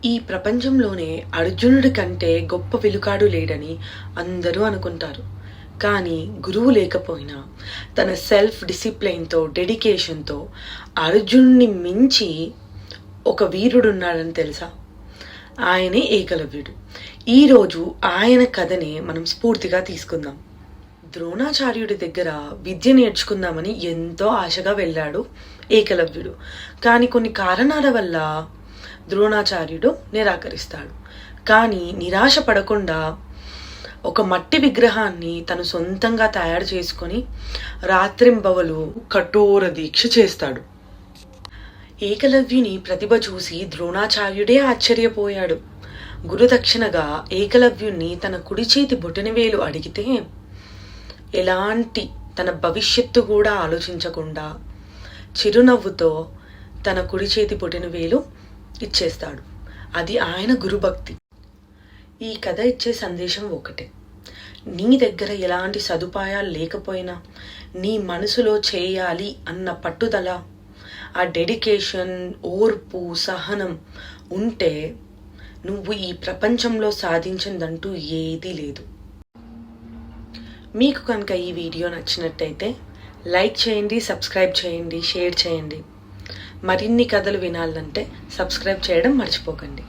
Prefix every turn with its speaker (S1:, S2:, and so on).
S1: ఈ ప్రపంచంలోనే అర్జునుడి కంటే గొప్ప విలుకాడు లేడని అందరూ అనుకుంటారు. కానీ గురువు లేకపోయినా తన సెల్ఫ్ డిసిప్లైన్తో, డెడికేషన్తో అర్జునుడిని మించి ఒక వీరుడున్నాడని తెలుసా? ఆయనే ఏకలవ్యుడు. ఈరోజు ఆయన కథనే మనం స్ఫూర్తిగా తీసుకుందాం. ద్రోణాచార్యుడి దగ్గర విద్య నేర్చుకుందామని ఎంతో ఆశగా వెళ్ళాడు ఏకలవ్యుడు. కానీ కొన్ని కారణాల వల్ల ద్రోణాచార్యుడు నిరాకరిస్తాడు. కానీ నిరాశ పడకుండా ఒక మట్టి విగ్రహాన్ని తను సొంతంగా తయారు చేసుకొని రాత్రింబవలు కఠోర దీక్ష చేస్తాడు. ఏకలవ్యుని ప్రతిభ చూసి ద్రోణాచార్యుడే ఆశ్చర్యపోయాడు. గురుదక్షిణగా ఏకలవ్యుణ్ణి తన కుడి చేతి బొటనవేలు అడిగితే ఎలాంటి తన భవిష్యత్తు కూడా ఆలోచించకుండా చిరునవ్వుతో తన కుడి చేతి బొటనవేలు ఇచ్చేస్తాడు. అది ఆయన గురుభక్తి. ఈ కథ ఇచ్చే సందేశం ఒకటే: నీ దగ్గర ఎలాంటి సదుపాయాలు లేకపోయినా నీ మనసులో చేయాలి అన్న పట్టుదల, ఆ డెడికేషన్, ఓర్పు, సహనం ఉంటే నువ్వు ఈ ప్రపంచంలో సాధించిందంటూ ఏదీ లేదు. మీకు కనుక ఈ వీడియో నచ్చినట్టయితే లైక్ చేయండి, సబ్స్క్రైబ్ చేయండి, షేర్ చేయండి. మరిన్ని కథలు వినాలంటే సబ్స్క్రైబ్ చేయడం మర్చిపోకండి.